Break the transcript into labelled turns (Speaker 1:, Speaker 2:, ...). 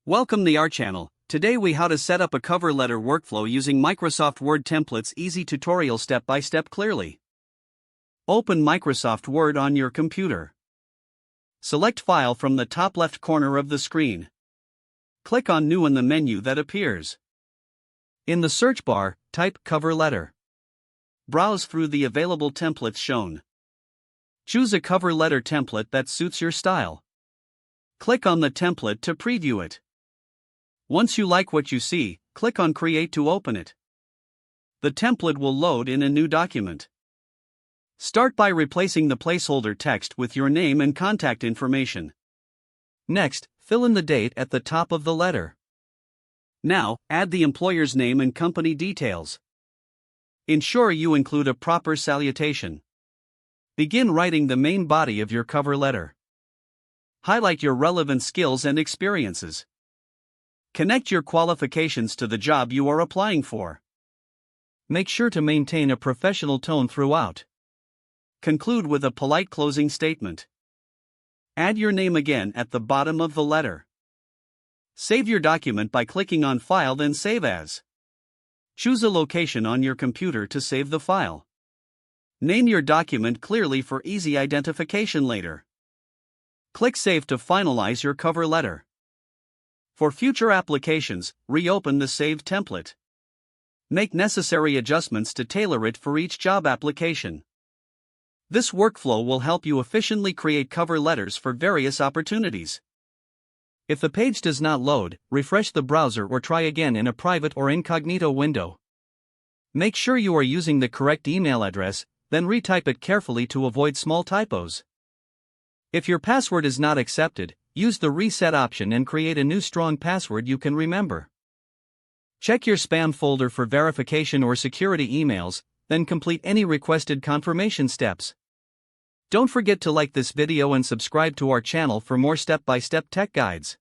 Speaker 1: Welcome to our channel. Today we how to set up a cover letter workflow using Microsoft Word templates. Easy tutorial step by step clearly. Open Microsoft Word on your computer. Select File from the top left corner of the screen. Click on New in the menu that appears. In the search bar, type cover letter. Browse through the available templates shown. Choose a cover letter template that suits your style. Click on the template to preview it. Once you like what you see, click on Create to open it. The template will load in a new document. Start by replacing the placeholder text with your name and contact information. Next, fill in the date at the top of the letter. Now, add the employer's name and company details. Ensure you include a proper salutation. Begin writing the main body of your cover letter. Highlight your relevant skills and experiences. Connect your qualifications to the job you are applying for. Make sure to maintain a professional tone throughout. Conclude with a polite closing statement. Add your name again at the bottom of the letter. Save your document by clicking on File, then Save As. Choose a location on your computer to save the file. Name your document clearly for easy identification later. Click Save to finalize your cover letter. For future applications, reopen the saved template. Make necessary adjustments to tailor it for each job application. This workflow will help you efficiently create cover letters for various opportunities. If the page does not load, refresh the browser or try again in a private or incognito window. Make sure you are using the correct email address, then retype it carefully to avoid small typos. If your password is not accepted, use the reset option and create a new strong password you can remember. Check your spam folder for verification or security emails, then complete any requested confirmation steps. Don't forget to like this video and subscribe to our channel for more step-by-step tech guides.